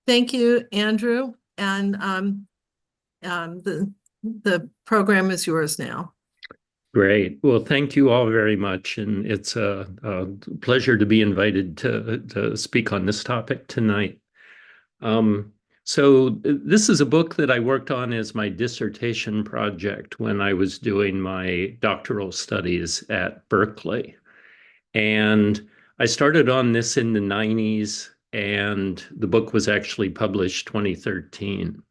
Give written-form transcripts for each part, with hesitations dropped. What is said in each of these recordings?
Thank you, Andrew. And the program is yours now. Great. Well, thank you all very much. And it's a pleasure to be invited to speak on this topic tonight. Um, so this is a book that I worked on as my dissertation project when I was doing my doctoral studies at Berkeley. And I started on this in the 90s, and the book was actually published 2013.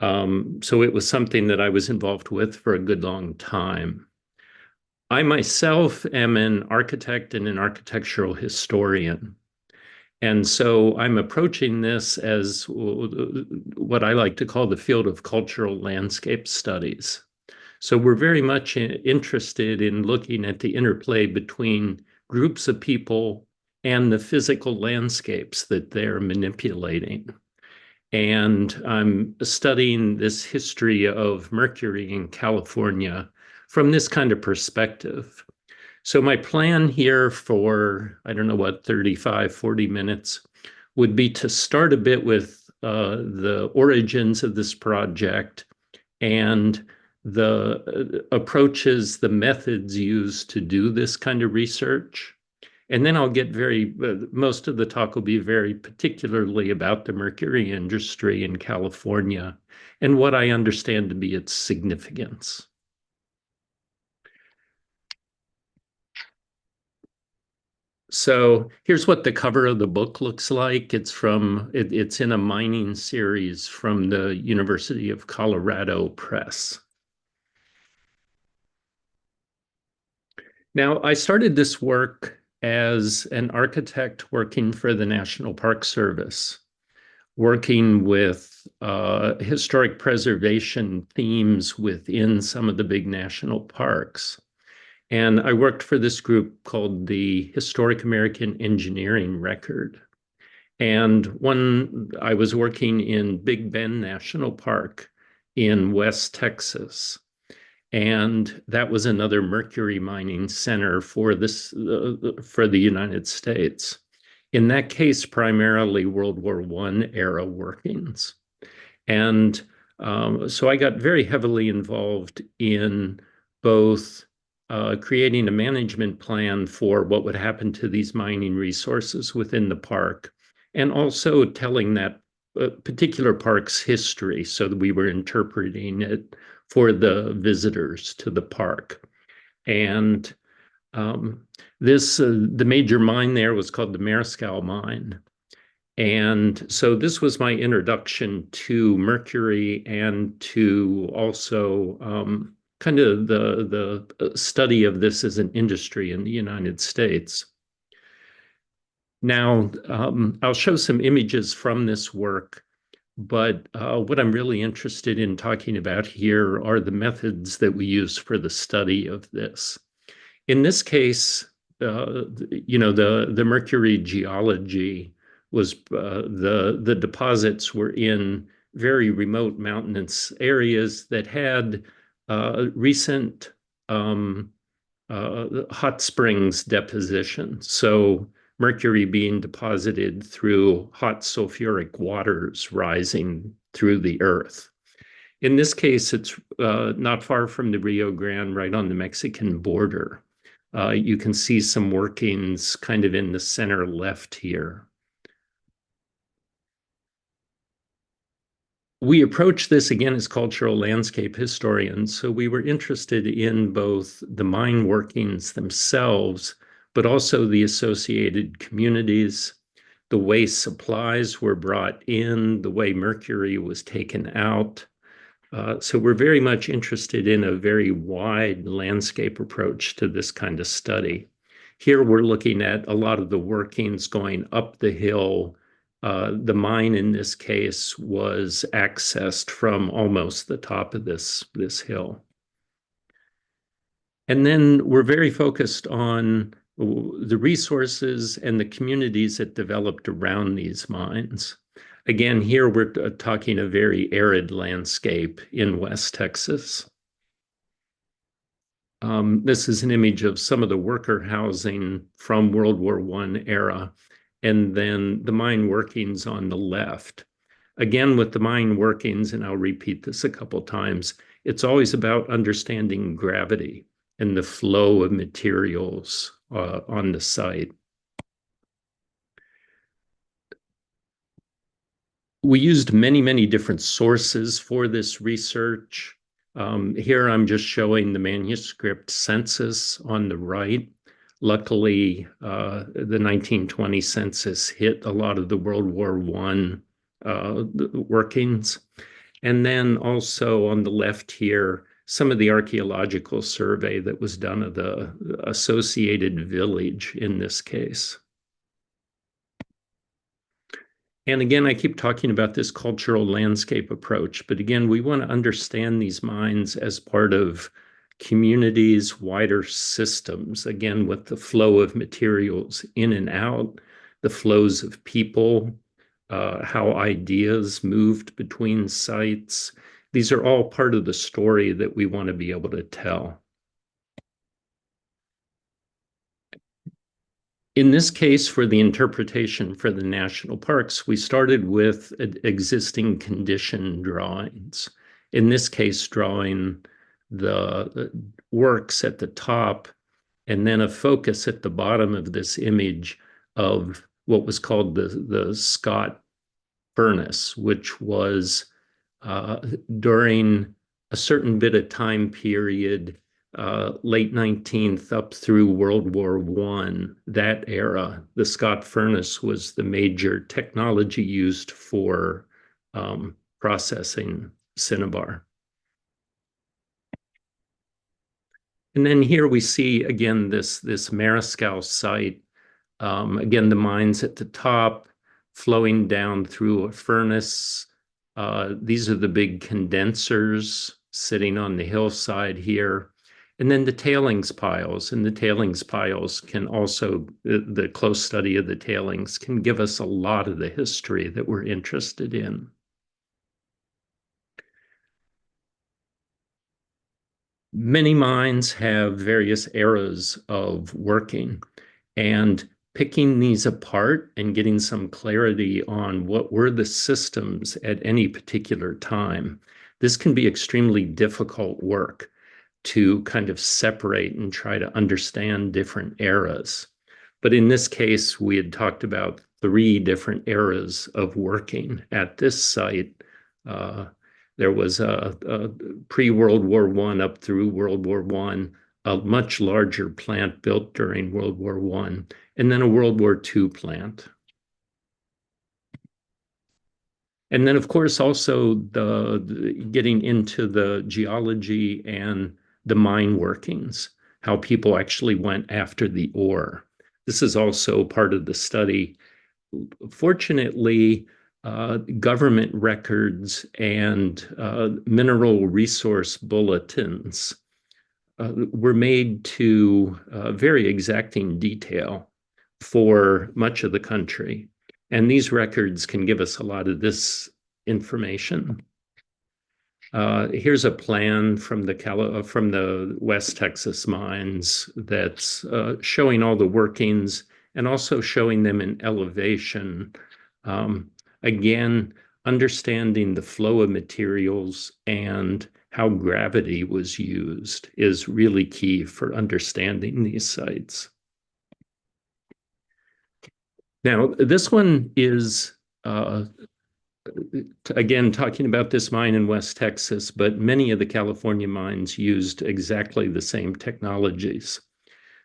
So it was something that I was involved with for a good long time. I myself am an architect and an architectural historian. And so I'm approaching this as what I like to call the field of cultural landscape studies. So we're very much interested in looking at the interplay between groups of people and the physical landscapes that they're manipulating. And I'm studying this history of mercury in California from this kind of perspective. So my plan here for, I don't know what, 35, 40 minutes would be to start a bit with the origins of this project and the approaches, the methods used to do this kind of research. And then I'll get most of the talk will be very particularly about the mercury industry in California and what I understand to be its significance. So here's what the cover of the book looks like. It's in a mining series from the University of Colorado Press. Now, I started this work as an architect working for the National Park Service, working with historic preservation themes within some of the big national parks. And I worked for this group called the Historic American Engineering Record. And I was working in Big Bend National Park in West Texas. And that was another mercury mining center for for the United States. In that case, primarily World War I era workings. And so I got very heavily involved in both creating a management plan for what would happen to these mining resources within the park, and also telling that particular park's history so that we were interpreting it for the visitors to the park. And the major mine there was called the Mariscal Mine. And so this was my introduction to mercury and to also kind of the study of this as an industry in the United States. Now, I'll show some images from this work, but what I'm really interested in talking about here are the methods that we use for the study of this. In this case, the mercury geology was the deposits were in very remote mountainous areas that had recent hot springs deposition. So mercury being deposited through hot sulfuric waters rising through the earth. In this case, it's not far from the Rio Grande, right on the Mexican border. You can see some workings kind of in the center left here. We approach this again as cultural landscape historians, so we were interested in both the mine workings themselves, but also the associated communities, the way supplies were brought in, the way mercury was taken out. So we're very much interested in a very wide landscape approach to this kind of study. Here we're looking at a lot of the workings going up the hill. The mine in this case was accessed from almost the top of this hill. And then we're very focused on the resources and the communities that developed around these mines. Again, here we're talking a very arid landscape in West Texas. This is an image of some of the worker housing from World War I era, and then the mine workings on the left. again, with the mine workings, and I'll repeat this a couple times, it's always about understanding gravity and the flow of materials on the site. We used many, many different sources for this research. Here I'm just showing the manuscript census on the right. Luckily, the 1920 census hit a lot of the World War I workings. And then also on the left here, some of the archaeological survey that was done of the associated village in this case. And again, I keep talking about this cultural landscape approach, but again, we want to understand these mines as part of communities, wider systems, again, with the flow of materials in and out, the flows of people, how ideas moved between sites. These are all part of the story that we want to be able to tell. In this case, for the interpretation for the national parks, we started with existing condition drawings. In this case, drawing the works at the top, and then a focus at the bottom of this image of what was called the Scott furnace, which was during a certain bit of time period, late 19th up through World War I, that era, the Scott furnace was the major technology used for processing cinnabar. And then here we see, again, this Mariscal site. Again, the mines at the top, flowing down through a furnace. These are the big condensers sitting on the hillside here. And then the tailings piles. And the tailings piles can also, the close study of the tailings can give us a lot of the history that we're interested in. Many mines have various eras of working, and picking these apart and getting some clarity on what were the systems at any particular time. This can be extremely difficult work to kind of separate and try to understand different eras. But in this case, we had talked about 3 different eras of working at this site. There was a pre-World War I up through World War I, a much larger plant built during World War I, and then a World War II plant. And then, of course, also the getting into the geology and the mine workings, how people actually went after the ore. This is also part of the study. Fortunately, government records and mineral resource bulletins were made to very exacting detail for much of the country. And these records can give us a lot of this information. Here's a plan from the West Texas mines that's showing all the workings and also showing them in elevation. Again, understanding the flow of materials and how gravity was used is really key for understanding these sites. Now, this one is, again, talking about this mine in West Texas, but many of the California mines used exactly the same technologies.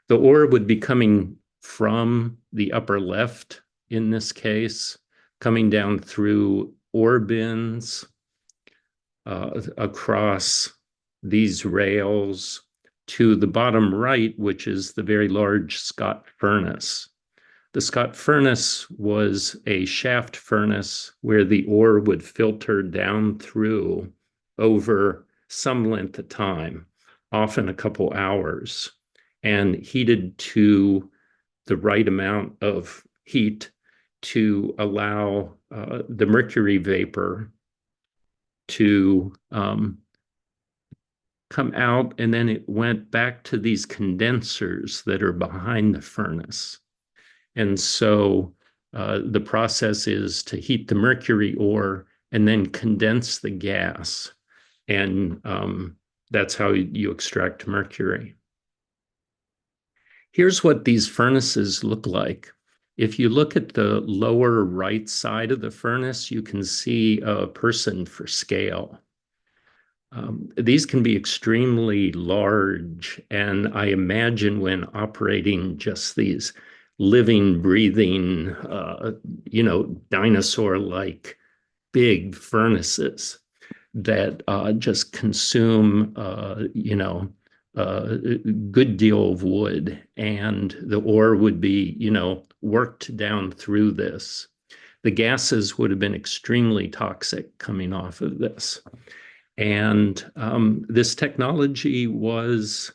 The ore would be coming from the upper left in this case, coming down through ore bins, across these rails to the bottom right, which is the very large Scott furnace. The Scott furnace was a shaft furnace where the ore would filter down through over some length of time, often a couple hours, and heated to the right amount of heat to allow the mercury vapor to come out, and then it went back to these condensers that are behind the furnace. And so the process is to heat the mercury ore and then condense the gas. And that's how you extract mercury. Here's what these furnaces look like. If you look at the lower right side of the furnace, you can see a person for scale. These can be extremely large, and I imagine when operating just these living, breathing, dinosaur-like big furnaces that just consume, a good deal of wood, and the ore would be, worked down through this. The gases would have been extremely toxic coming off of this. And this technology was,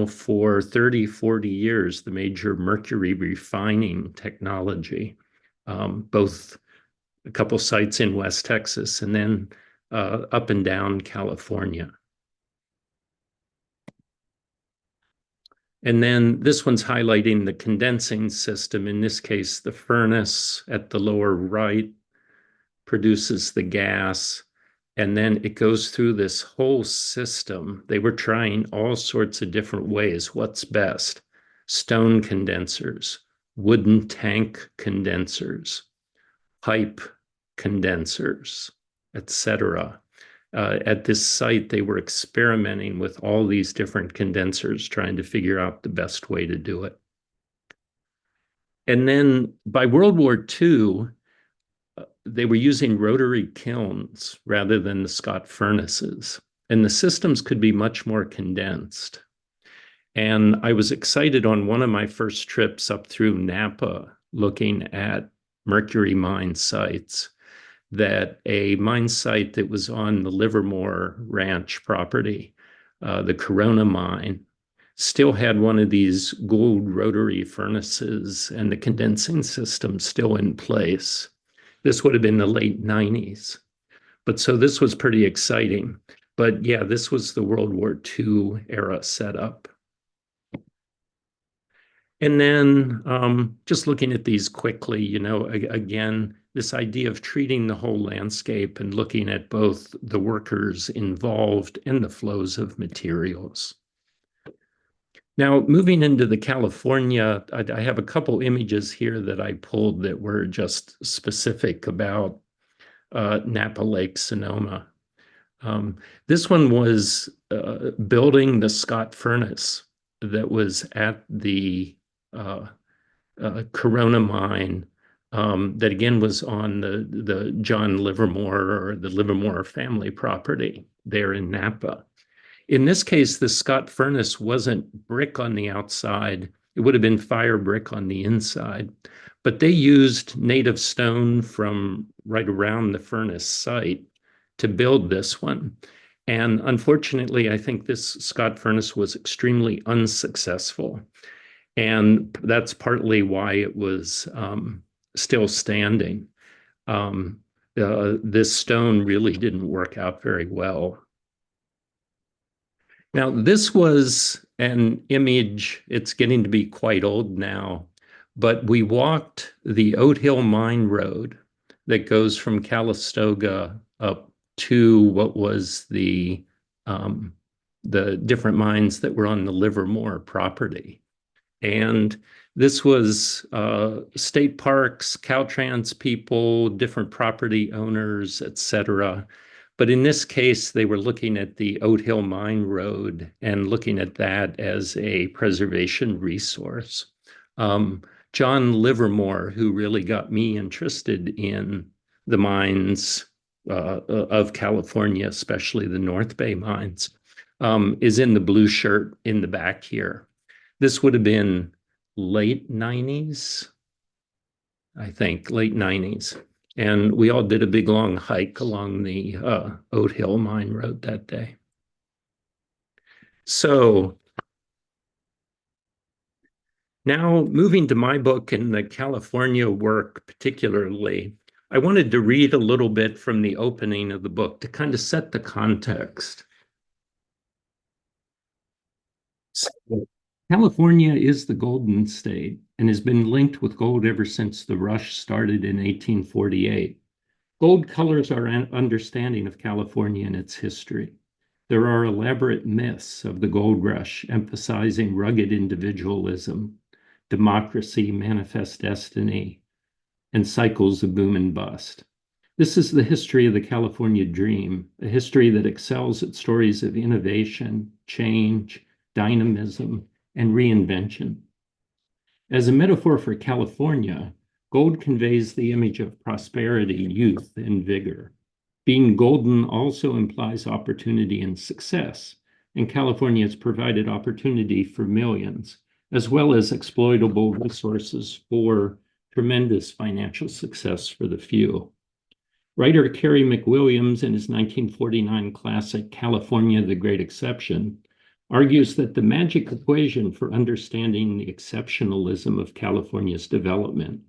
for 30, 40 years, the major mercury refining technology, both a couple sites in West Texas and then up and down California. And then this one's highlighting the condensing system. In this case, the furnace at the lower right produces the gas, and then it goes through this whole system. They were trying all sorts of different ways. What's best? Stone condensers, wooden tank condensers, pipe condensers, etc. At this site, they were experimenting with all these different condensers, trying to figure out the best way to do it. And then by World War II, they were using rotary kilns rather than the Scott furnaces, and the systems could be much more condensed. And I was excited on one of my first trips up through Napa, looking at mercury mine sites, that a mine site that was on the Livermore Ranch property, the Corona mine, still had one of these gold rotary furnaces and the condensing system still in place. This would have been the late 90s. But so this was pretty exciting. But yeah, this was the World War II era setup. And then just looking at these quickly, again, this idea of treating the whole landscape and looking at both the workers involved and the flows of materials. Now, moving into the California, I have a couple images here that I pulled that were just specific about Napa Lake, Sonoma. This one was building the Scott furnace that was at the Corona mine, that again was on the John Livermore or the Livermore family property there in Napa. In this case, the Scott furnace wasn't brick on the outside. It would have been fire brick on the inside. But they used native stone from right around the furnace site to build this one. And unfortunately, I think this Scott furnace was extremely unsuccessful. And that's partly why it was still standing. This stone really didn't work out very well. Now, this was an image, it's getting to be quite old now, but we walked the Oat Hill Mine Road that goes from Calistoga up to what was the different mines that were on the Livermore property. And this was state parks, Caltrans people, different property owners, etc. But in this case, they were looking at the Oat Hill Mine Road and looking at that as a preservation resource. John Livermore, who really got me interested in the mines of California, especially the North Bay mines, is in the blue shirt in the back here. This would have been late 90s, I think, late 90s. And we all did a big long hike along the Oat Hill Mine Road that day. So now moving to my book and the California work particularly, I wanted to read a little bit from the opening of the book to kind of set the context. So, California is the Golden State and has been linked with gold ever since the rush started in 1848. Gold colors our understanding of California and its history. There are elaborate myths of the gold rush emphasizing rugged individualism, democracy, manifest destiny, and cycles of boom and bust. This is the history of the California dream, a history that excels at stories of innovation, change, dynamism, and reinvention. As a metaphor for California, gold conveys the image of prosperity, youth, and vigor. Being golden also implies opportunity and success, and California has provided opportunity for millions, as well as exploitable resources for tremendous financial success for the few. Writer Carey McWilliams, in his 1949 classic California, the Great Exception, argues that the magic equation for understanding the exceptionalism of California's development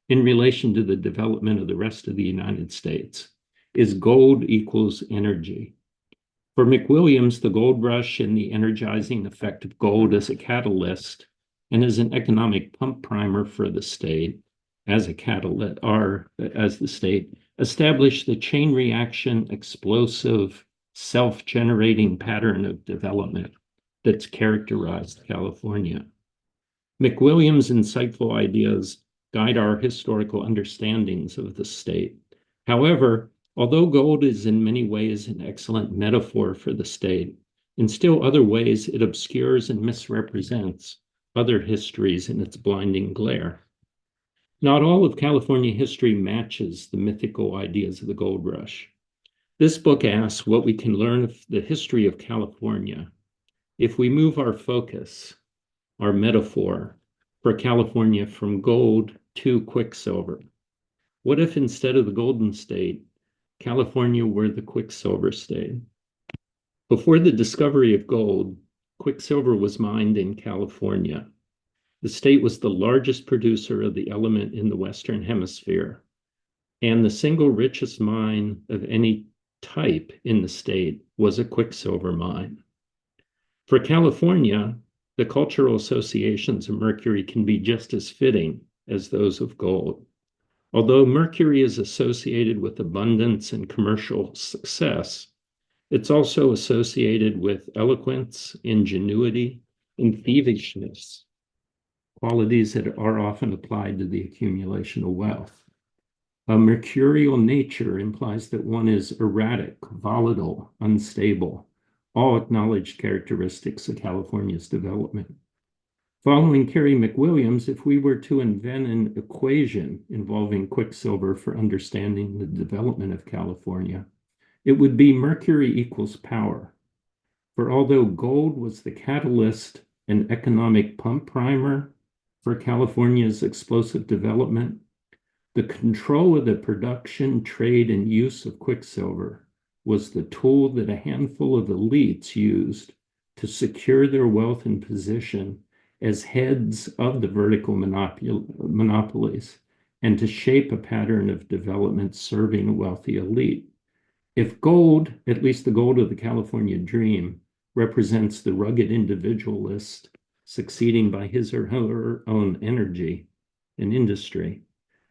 in relation to the development of the rest of the United States is gold equals energy. For McWilliams, the gold rush and the energizing effect of gold as a catalyst and as an economic pump primer for the state, as a catalyst, as the state, establish the chain reaction, explosive, self-generating pattern of development that's characterized California. McWilliams' insightful ideas guide our historical understandings of the state. However, although gold is in many ways an excellent metaphor for the state, in still other ways it obscures and misrepresents other histories in its blinding glare. Not all of California history matches the mythical ideas of the gold rush. This book asks what we can learn of the history of California if we move our focus, our metaphor, for California from gold to quicksilver. What if instead of the Golden State, California were the Quicksilver State? Before the discovery of gold, quicksilver was mined in California. The state was the largest producer of the element in the Western Hemisphere, and the single richest mine of any type in the state was a quicksilver mine. For California, the cultural associations of mercury can be just as fitting as those of gold. Although mercury is associated with abundance and commercial success, it's also associated with eloquence, ingenuity, and thievishness, qualities that are often applied to the accumulation of wealth. A mercurial nature implies that one is erratic, volatile, unstable, all acknowledged characteristics of California's development. Following Carey McWilliams, if we were to invent an equation involving quicksilver for understanding the development of California, it would be mercury equals power. For although gold was the catalyst and economic pump primer for California's explosive development, the control of the production, trade, and use of quicksilver was the tool that a handful of elites used to secure their wealth and position as heads of the vertical monopolies and to shape a pattern of development serving a wealthy elite. If gold, at least the gold of the California dream, represents the rugged individualist succeeding by his or her own energy and industry,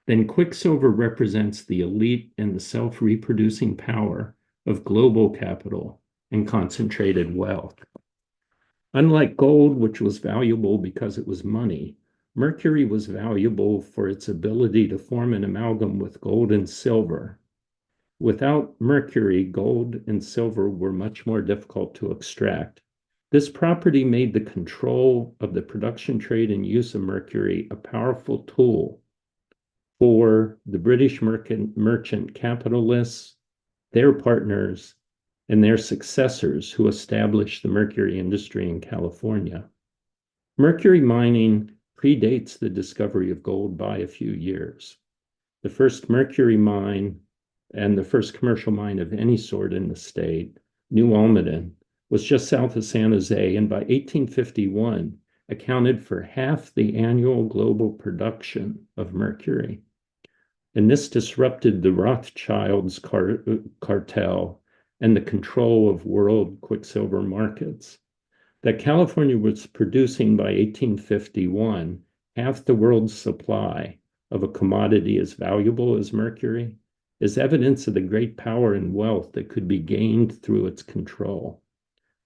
then quicksilver represents the elite and the self-reproducing power of global capital and concentrated wealth. Unlike gold, which was valuable because it was money, mercury was valuable for its ability to form an amalgam with gold and silver. Without mercury, gold and silver were much more difficult to extract. This property made the control of the production, trade, and use of mercury a powerful tool for the British merchant capitalists, their partners, and their successors who established the mercury industry in California. Mercury mining predates the discovery of gold by a few years. The first mercury mine and the first commercial mine of any sort in the state, New Almaden, was just south of San Jose, and by 1851 accounted for half the annual global production of mercury. And this disrupted the Rothschilds cartel and the control of world quicksilver markets. That California was producing by 1851 half the world's supply of a commodity as valuable as mercury as evidence of the great power and wealth that could be gained through its control.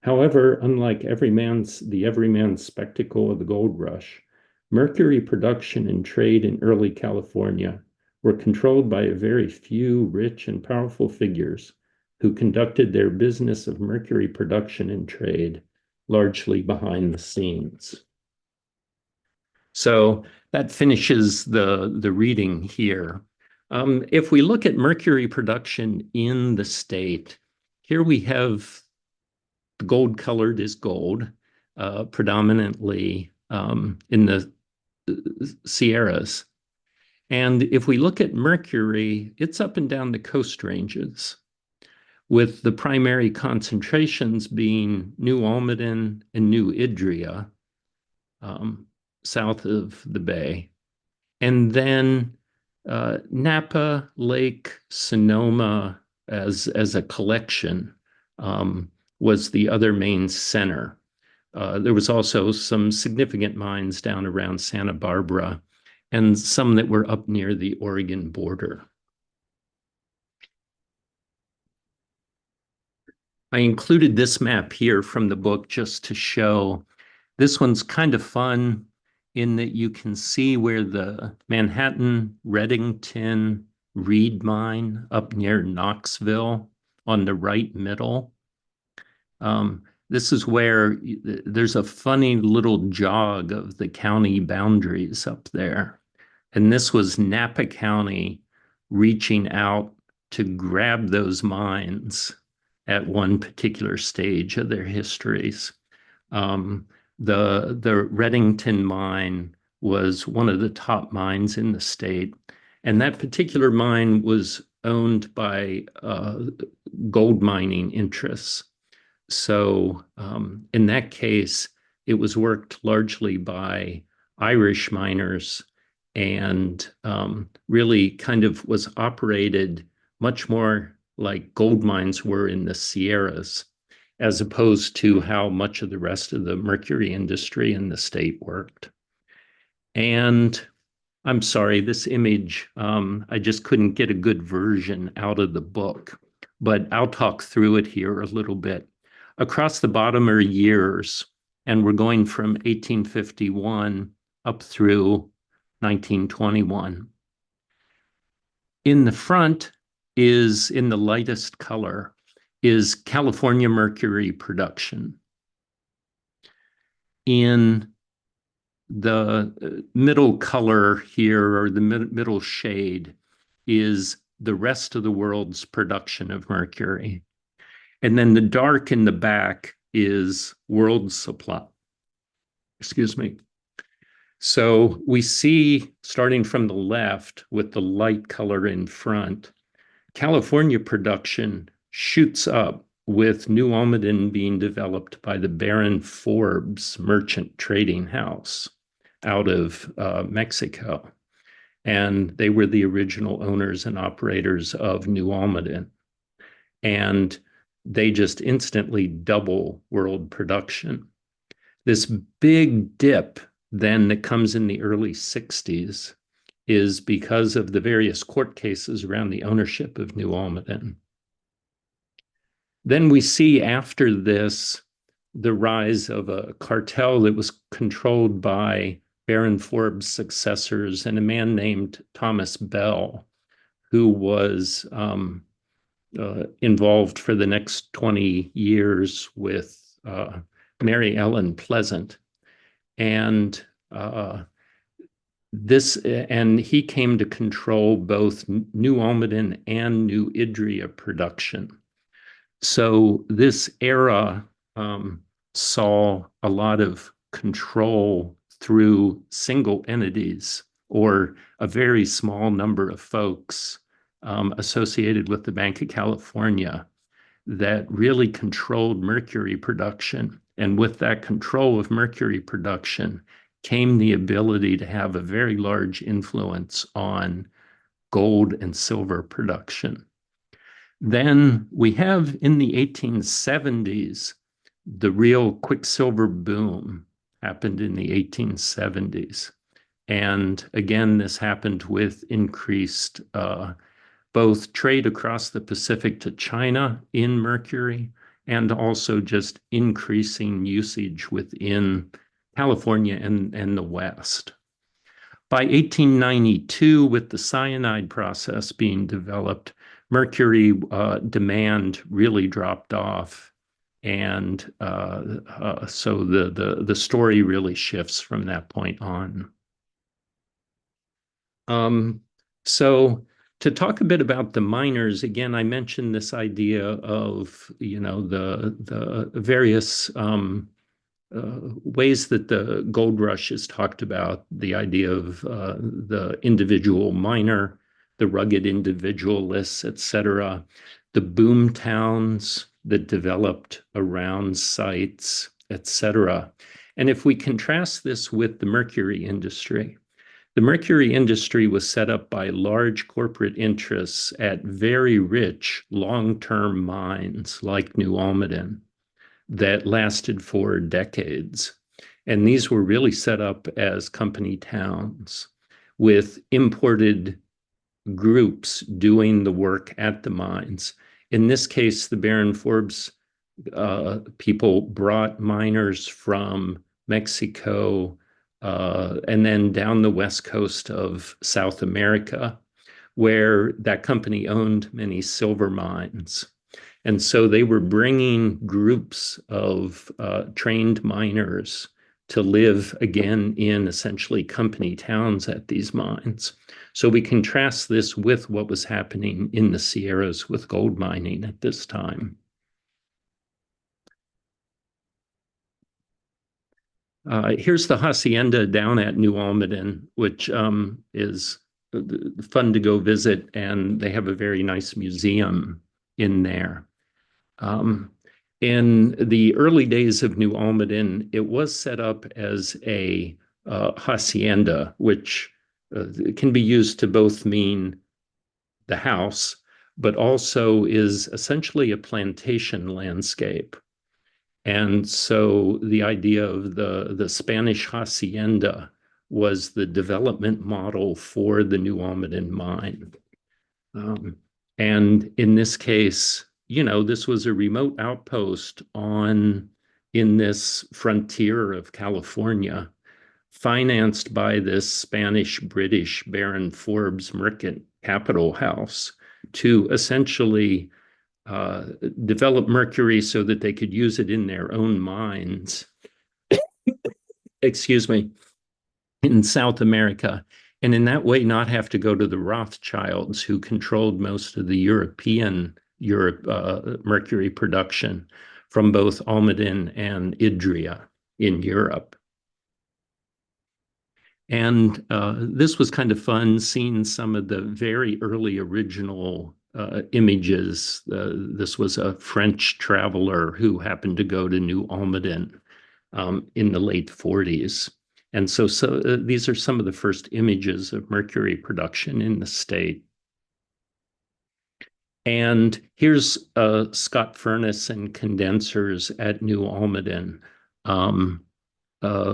However, unlike the everyman's spectacle of the gold rush, mercury production and trade in early California were controlled by a very few rich and powerful figures who conducted their business of mercury production and trade largely behind the scenes. So that finishes the reading here. If we look at mercury production in the state, here we have the gold colored is gold, predominantly in the Sierras. And if we look at mercury, it's up and down the coast ranges, with the primary concentrations being New Almaden and New Idria, south of the bay. And then Napa, Lake, Sonoma as a collection was the other main center. There was also some significant mines down around Santa Barbara and some that were up near the Oregon border. I included this map here from the book just to show. This one's kind of fun in that you can see where the Manhattan, Reddington, Reed mine up near Knoxville on the right middle. This is where there's a funny little jog of the county boundaries up there. And this was Napa County reaching out to grab those mines at one particular stage of their histories. The Reddington mine was one of the top mines in the state. And that particular mine was owned by gold mining interests. So in that case, it was worked largely by Irish miners and really kind of was operated much more like gold mines were in the Sierras, as opposed to how much of the rest of the mercury industry in the state worked. And I'm sorry, this image, I just couldn't get a good version out of the book, but I'll talk through it here a little bit. Across the bottom are years, and we're going from 1851 up through 1921. In the front is, in the lightest color, is California mercury production. In the middle color here, or the middle shade, is the rest of the world's production of mercury. And then the dark in the back is world supply. Excuse me. So we see, starting from the left with the light color in front, California production shoots up with New Almaden being developed by the Baron Forbes merchant trading house out of Mexico. And they were the original owners and operators of New Almaden. And they just instantly double world production. This big dip then that comes in the early 60s is because of the various court cases around the ownership of New Almaden. Then we see after this the rise of a cartel that was controlled by Baron Forbes' successors and a man named Thomas Bell, who was involved for the next 20 years with Mary Ellen Pleasant. And he came to control both New Almaden and New Idria production. So this era saw a lot of control through single entities or a very small number of folks associated with the Bank of California that really controlled mercury production. And with that control of mercury production came the ability to have a very large influence on gold and silver production. Then we have in the 1870s, the real quicksilver boom happened in the 1870s. And again, this happened with increased both trade across the Pacific to China in mercury and also just increasing usage within California and the West. By 1892, with the cyanide process being developed, mercury demand really dropped off. And so the story really shifts from that point on. So to talk a bit about the miners, again, I mentioned this idea of, the various ways that the gold rush is talked about, the idea of the individual miner, the rugged individualists, etc., the boom towns that developed around sites, etc. And if we contrast this with the mercury industry, the mercury industry was set up by large corporate interests at very rich long-term mines like New Almaden that lasted for decades. And these were really set up as company towns with imported groups doing the work at the mines. In this case, the Baron Forbes people brought miners from Mexico and then down the west coast of South America, where that company owned many silver mines. And so they were bringing groups of trained miners to live again in essentially company towns at these mines. So we contrast this with what was happening in the Sierras with gold mining at this time. Here's the hacienda down at New Almaden, which is fun to go visit, and they have a very nice museum in there. In the early days of New Almaden, it was set up as a hacienda, which can be used to both mean the house, but also is essentially a plantation landscape. And so the idea of the Spanish hacienda was the development model for the New Almaden mine. And in this case, this was a remote outpost in this frontier of California, financed by this Spanish-British Baron Forbes Merchant Capital House to essentially develop mercury so that they could use it in their own mines, excuse me, in South America. And in that way, not have to go to the Rothschilds, who controlled most of the European mercury production from both Almaden and Idria in Europe. And this was kind of fun, seeing some of the very early original images. This was a French traveler who happened to go to New Almaden in the late 40s. And so these are some of the first images of mercury production in the state. And here's Scott furnace and condensers at New Almaden a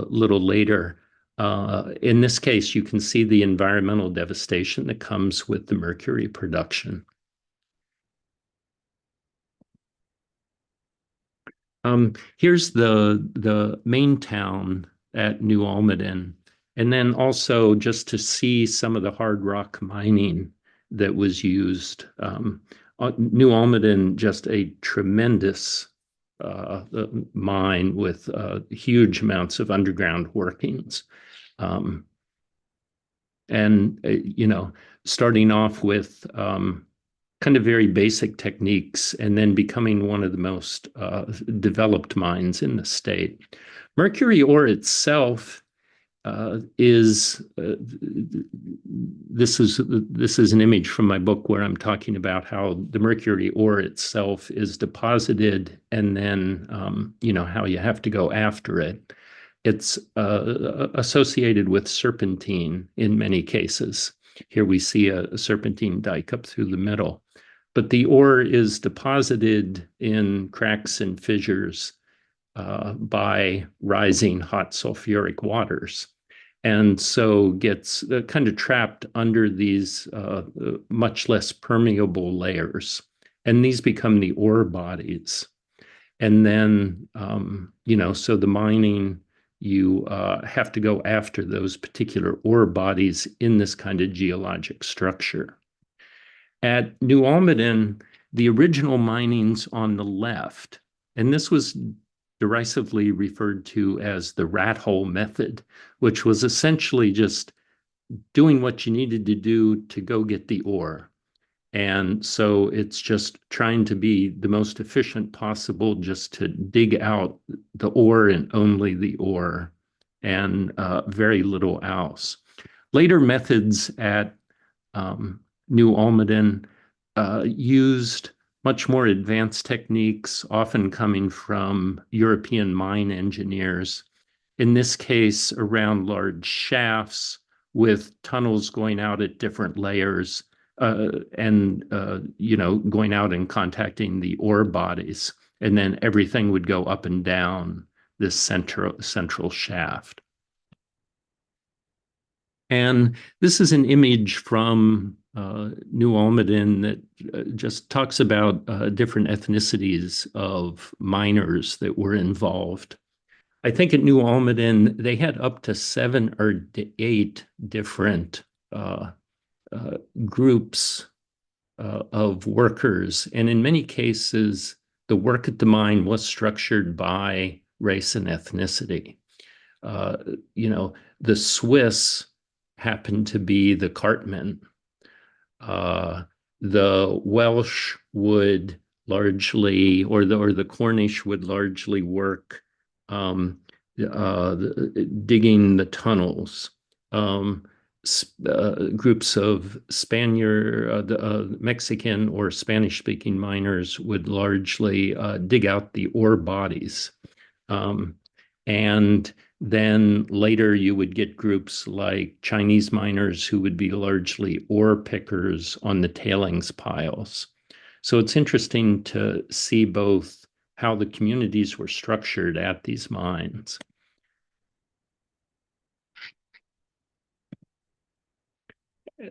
little later. In this case, you can see the environmental devastation that comes with the mercury production. Here's the main town at New Almaden, and then also just to see some of the hard rock mining that was used. New Almaden, just a tremendous mine with huge amounts of underground workings. Starting off with kind of very basic techniques and then becoming one of the most developed mines in the state. Mercury ore itself this is an image from my book where I'm talking about how the mercury ore itself is deposited and then how you have to go after it. It's associated with serpentine in many cases. Here we see a serpentine dike up through the middle, but the ore is deposited in cracks and fissures by rising hot sulfuric waters. and so gets kind of trapped under these much less permeable layers. And these become the ore bodies. And then, so the mining, you have to go after those particular ore bodies in this kind of geologic structure. At New Almaden, the original mining's on the left, and this was derisively referred to as the rat hole method, which was essentially just doing what you needed to do to go get the ore. And so it's just trying to be the most efficient possible just to dig out the ore and only the ore, and very little else. Later methods at New Almaden used much more advanced techniques, often coming from European mine engineers. In this case, around large shafts with tunnels going out at different layers, and going out and contacting the ore bodies, and then everything would go up and down this central shaft. And this is an image from New Almaden that just talks about different ethnicities of miners that were involved. I think at New Almaden, they had up to 7 or 8 different groups of workers. And in many cases, the work at the mine was structured by race and ethnicity. The Swiss happened to be the cartmen. The Welsh would largely, or the Cornish would largely work digging the tunnels. Groups of Mexican or Spanish-speaking miners would largely dig out the ore bodies. And then later you would get groups like Chinese miners who would be largely ore pickers on the tailings piles. So it's interesting to see both how the communities were structured at these mines.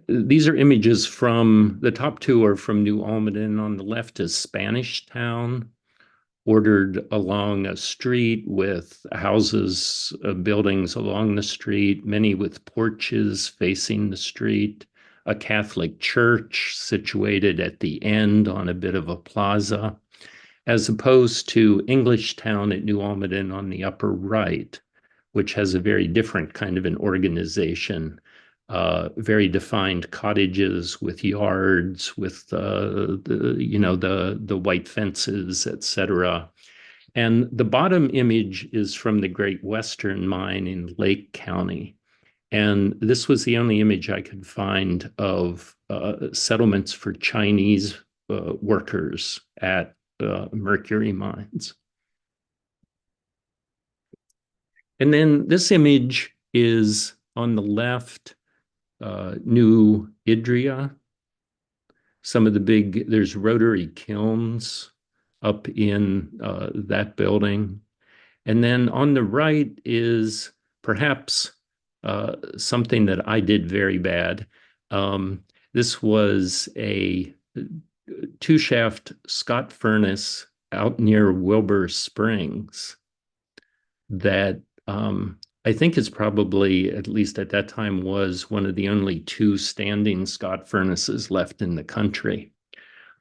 These are images from, the top 2 are from New Almaden. On the left is Spanish Town, ordered along a street with houses, buildings along the street, many with porches facing the street, a Catholic church situated at the end on a bit of a plaza, as opposed to English Town at New Almaden on the upper right, which has a very different kind of an organization. Very defined cottages with yards, with the white fences, etc. And the bottom image is from the Great Western Mine in Lake County. And this was the only image I could find of settlements for Chinese workers at mercury mines. And then this image is on the left, New Idria. Some of the there's rotary kilns up in that building. And then on the right is perhaps something that I did very bad. This was a 2-shaft Scott furnace out near Wilbur Springs that I think is probably, at least at that time, was one of the only 2 standing Scott furnaces left in the country.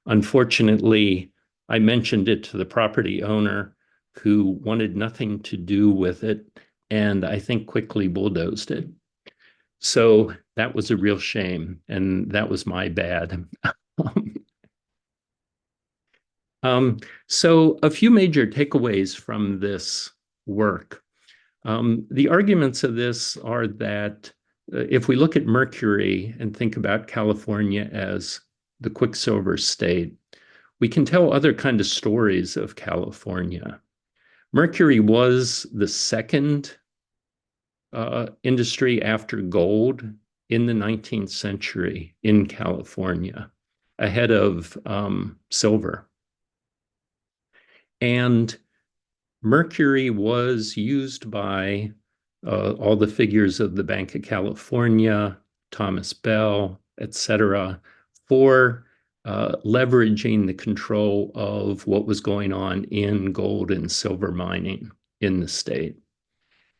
Unfortunately, I mentioned it to the property owner, who wanted nothing to do with it, and I think quickly bulldozed it. So that was a real shame, and that was my bad. So a few major takeaways from this work. The arguments of this are that if we look at mercury and think about California as the quicksilver state, we can tell other kind of stories of California. Mercury was the second industry after gold in the 19th century in California, ahead of silver. And mercury was used by all the figures of the Bank of California, Thomas Bell, etc., for leveraging the control of what was going on in gold and silver mining in the state.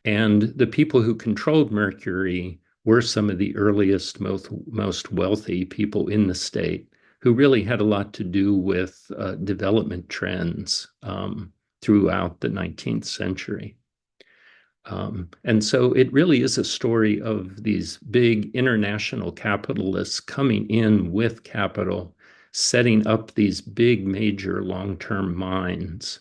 And the people who controlled mercury were some of the earliest, most wealthy people in the state who really had a lot to do with development trends throughout the 19th century. And so it really is a story of these big international capitalists coming in with capital, setting up these big, major long-term mines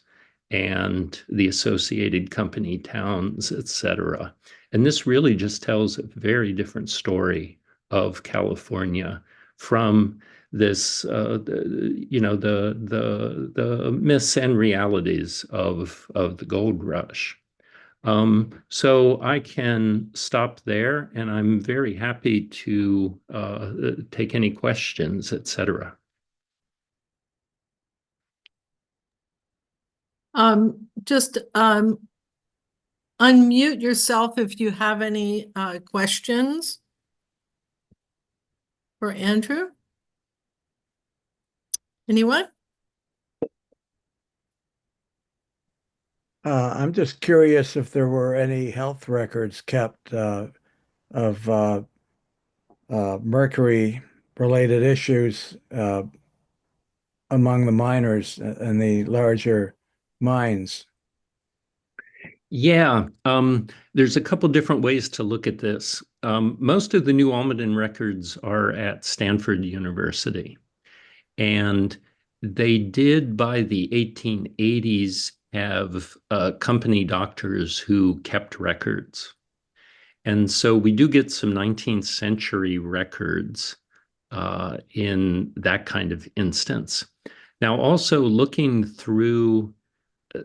and the associated company towns, et cetera. And this really just tells a very different story of California from this, the myths and realities of the gold rush. So I can stop there, and I'm very happy to take any questions, et cetera. Just unmute yourself if you have any questions for Andrew. Anyone? I'm just curious if there were any health records kept of mercury-related issues among the miners and the larger mines. Yeah, there's a couple different ways to look at this. Most of the New Almaden records are at Stanford University, and they did by the 1880s have company doctors who kept records. And so we do get some 19th century records in that kind of instance. Now, also looking through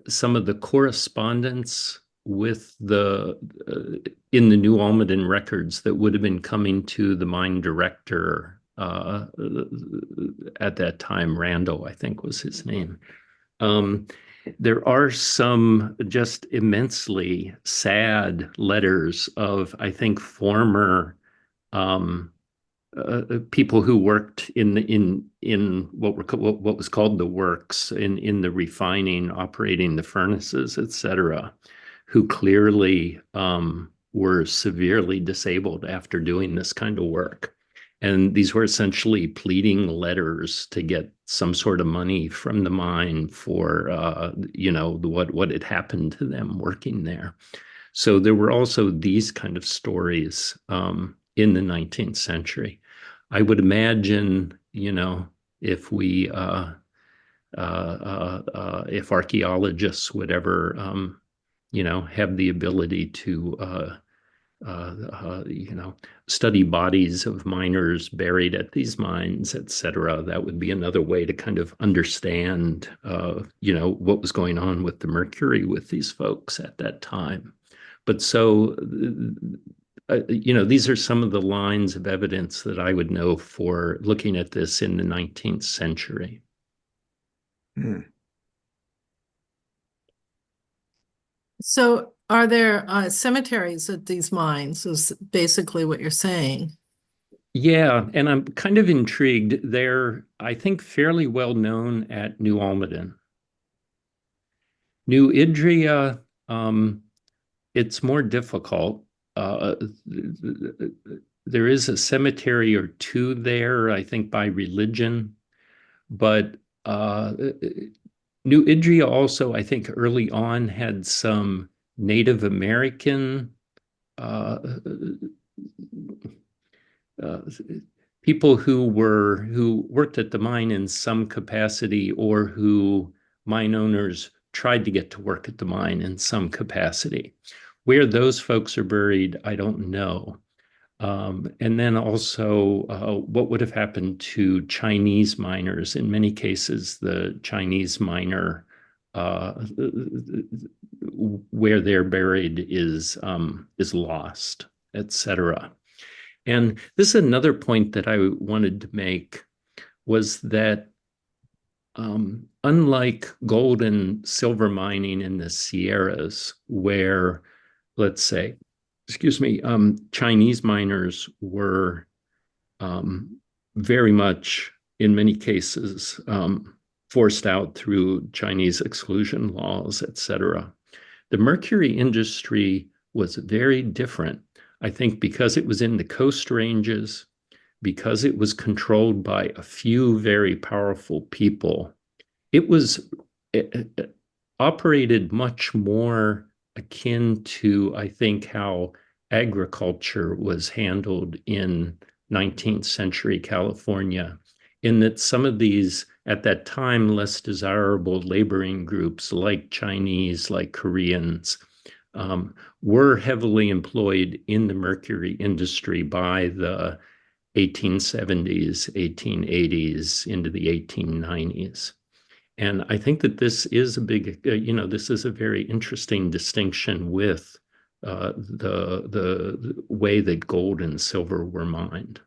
some of the correspondence with in the New Almaden records that would have been coming to the mine director at that time, Randall, I think was his name. There are some just immensely sad letters of, I think, former people who worked in what was called the works, in the refining, operating the furnaces, et cetera, who clearly were severely disabled after doing this kind of work. And these were essentially pleading letters to get some sort of money from the mine for, what had happened to them working there. So there were also these kind of stories in the 19th century. I would imagine, if we, if archaeologists would ever, have the ability to study bodies of miners buried at these mines, et cetera. That would be another way to kind of understand, what was going on with the mercury with these folks at that time. But so, these are some of the lines of evidence that I would know for looking at this in the 19th century. Hmm. So are there cemeteries at these mines, is basically what you're saying? Yeah, and I'm kind of intrigued. They're, I think, fairly well known at New Almaden. New Idria, it's more difficult. There is a cemetery or two there, I think, by religion, but New Idria also, I think, early on had some Native American people who worked at the mine in some capacity, or who mine owners tried to get to work at the mine in some capacity. Where those folks are buried, I don't know. And then also what would have happened to Chinese miners. In many cases, the Chinese miner where they're buried is lost, et cetera. And this is another point that I wanted to make, was that unlike gold and silver mining in the Sierras, where, let's say, excuse me, Chinese miners were um, very much, in many cases, forced out through Chinese exclusion laws, et cetera. The mercury industry was very different, I think, because it was in the coast ranges, because it was controlled by a few very powerful people. It operated much more akin to, I think, how agriculture was handled in 19th century California, in that some of these, at that time, less desirable laboring groups like Chinese, like Koreans, were heavily employed in the mercury industry by the 1870s, 1880s, into the 1890s. And I think that this is a big, this is a very interesting distinction with the way that gold and silver were mined.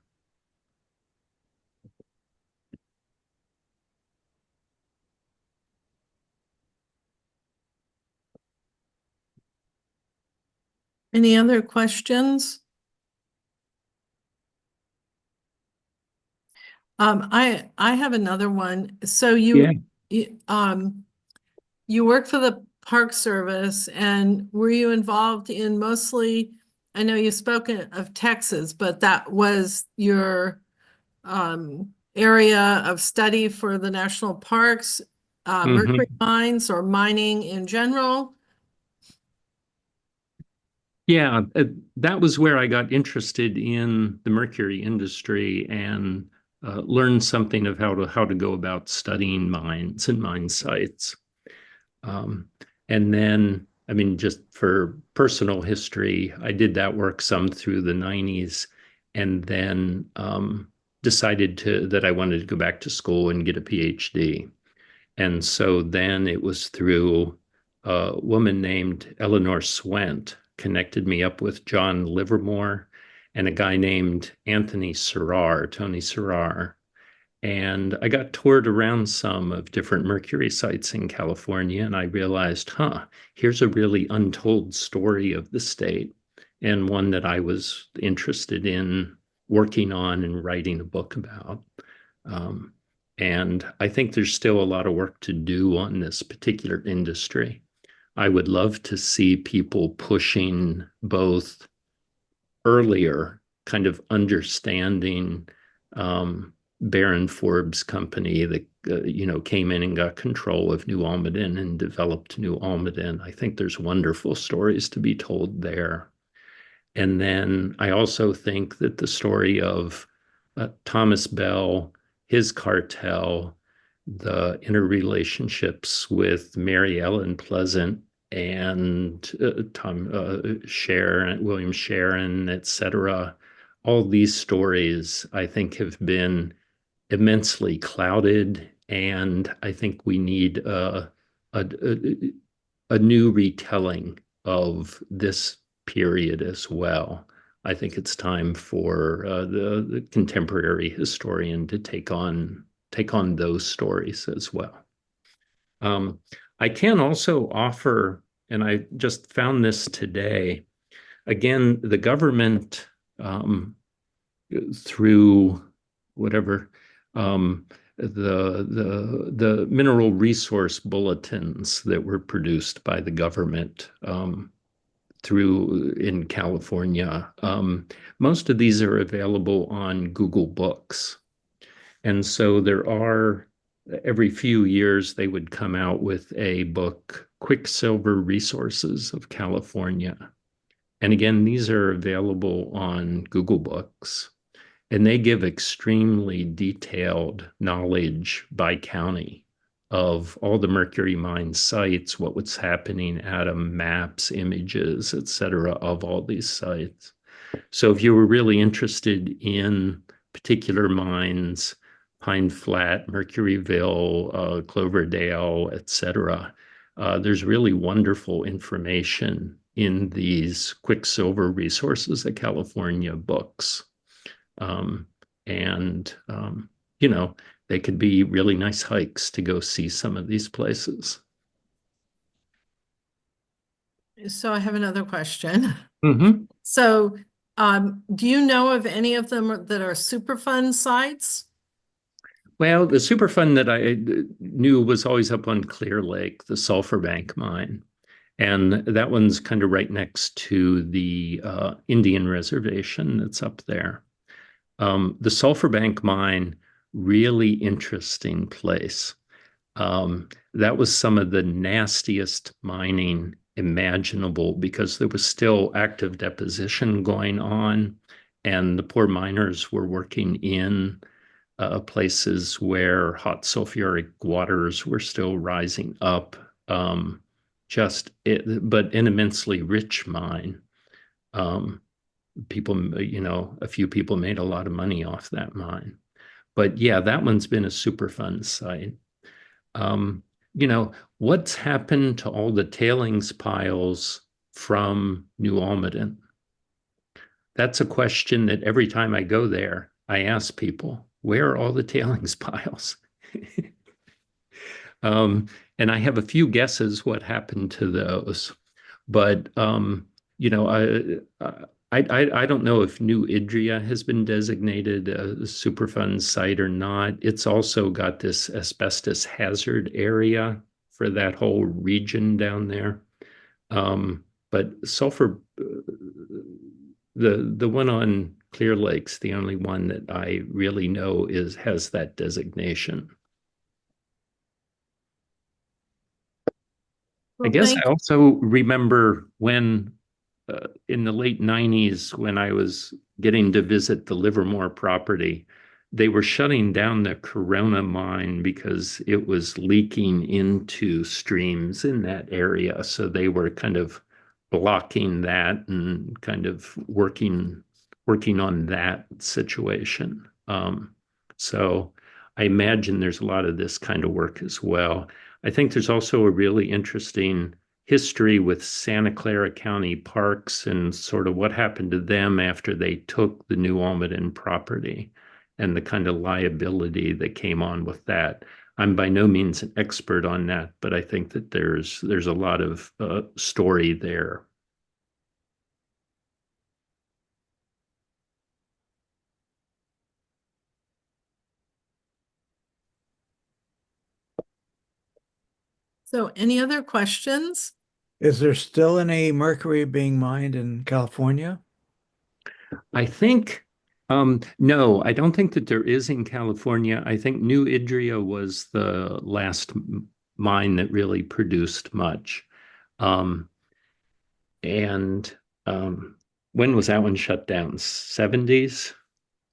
Any other questions? I have another one. So Yeah. you work for the Park Service, and were you involved in mostly, I know you've spoken of Texas, but that was your area of study for the national parks, mercury mines or mining in general? Yeah, that was where I got interested in the mercury industry and learned something of how to go about studying mines and mine sites. Um, and then, I mean, just for personal history, I did that work some through the 90s, and then decided that I wanted to go back to school and get a PhD. And so then it was through a woman named Eleanor Swent connected me up with John Livermore and a guy named Anthony Serrar, Tony Serrar. And I got toured around some of different mercury sites in California, and I realized, here's a really untold story of the state, and one that I was interested in working on and writing a book about. And I think there's still a lot of work to do on this particular industry. I would love to see people pushing both earlier kind of understanding Baron Forbes' company that came in and got control of New Almaden and developed New Almaden. I think there's wonderful stories to be told there. And then I also think that the story of Thomas Bell, his cartel, the interrelationships with Mary Ellen Pleasant and William Sharon, et cetera. All these stories, I think, have been immensely clouded, and I think we need a, a new retelling of this period as well. I think it's time for the contemporary historian to take on those stories as well. I can also offer, and I just found this today, again, the government through whatever the mineral resource bulletins that were produced by the government through in California. Most of these are available on Google Books. And so there are, every few years, they would come out with a book, Quicksilver Resources of California. And again, these are available on Google Books. And they give extremely detailed knowledge by county of all the mercury mine sites, what was happening at them, maps, images, et cetera, of all these sites. So if you were really interested in particular mines, Pine Flat, Mercuryville, Cloverdale, et cetera, there's really wonderful information in these Quicksilver Resources of California books. And they could be really nice hikes to go see some of these places. So I have another question. Mm-hmm. So, do you know of any of them that are Superfund sites? Well, the Superfund that I knew was always up on Clear Lake, the Sulphur Bank mine. And that one's kind of right next to the Indian reservation that's up there. The Sulphur Bank mine, really interesting place. That was some of the nastiest mining imaginable because there was still active deposition going on, and the poor miners were working in places where hot sulfuric waters were still rising up. But an immensely rich mine. Um, a few people made a lot of money off that mine. But yeah, that one's been a super fun site. Um, what's happened to all the tailings piles from New Almaden? That's a question that every time I go there, I ask people, where are all the tailings piles? And I have a few guesses what happened to those. But you know, I don't know if New Idria has been designated a Superfund site or not. It's also got this asbestos hazard area for that whole region down there. But sulfur, the one on Clear Lake's the only one that I really know has that designation. I Well, guess I also remember when in the late 90s, when I was getting to visit the Livermore property, they were shutting down the Corona mine because it was leaking into streams in that area. So they were kind of blocking that and kind of working on that situation. So I imagine there's a lot of this kind of work as well. I think there's also a really interesting history with Santa Clara County Parks and sort of what happened to them after they took the New Almaden property and the kind of liability that came on with that. I'm by no means an expert on that, but I think that there's a lot of story there. So any other questions? is there still any mercury being mined in California? I think, no, I don't think that there is in California. I think New Idria was the last mine that really produced much. Um, and when was that one shut down? 70s,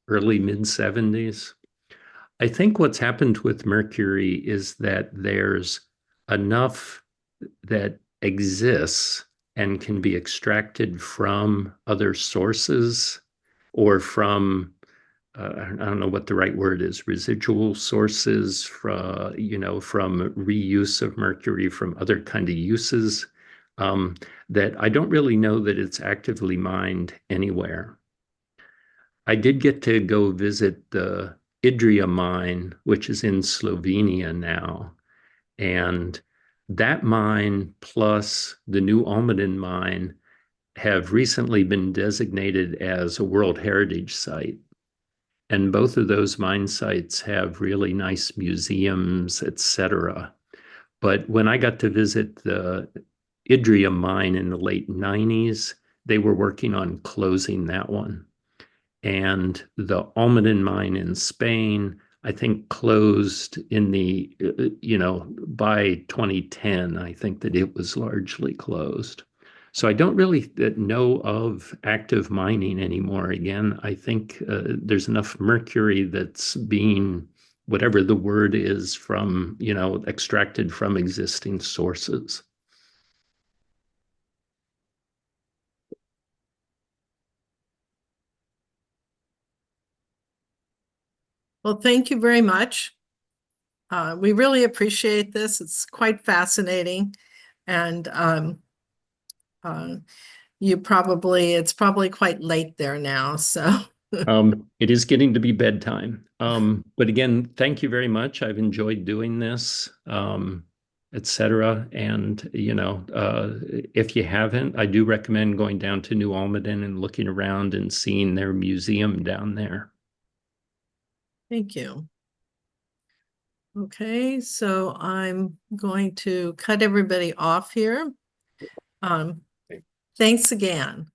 early mid 70s. I think what's happened with mercury is that there's enough that exists and can be extracted from other sources or from I don't know what the right word is, residual sources from reuse of mercury from other kind of uses, that I don't really know that it's actively mined anywhere. I did get to go visit the Idria mine, which is in Slovenia now. And that mine plus the New Almaden mine have recently been designated as a World Heritage Site. And both of those mine sites have really nice museums, etc. But when I got to visit the Idria mine in the late 90s, they were working on closing that one. And the Almaden mine in Spain, I think closed in by 2010, I think that it was largely closed. So I don't really know of active mining anymore. Again, I think there's enough mercury that's being, whatever the word is, from, extracted from existing sources. Well, thank you very much. We really appreciate this. It's quite fascinating. And it's probably quite late there now. So It is getting to be bedtime. But again, thank you very much. I've enjoyed doing this. etc. And, if you haven't, I do recommend going down to New Almaden and looking around and seeing their museum down there. Thank you. Okay, so I'm going to cut everybody off here. Thanks again.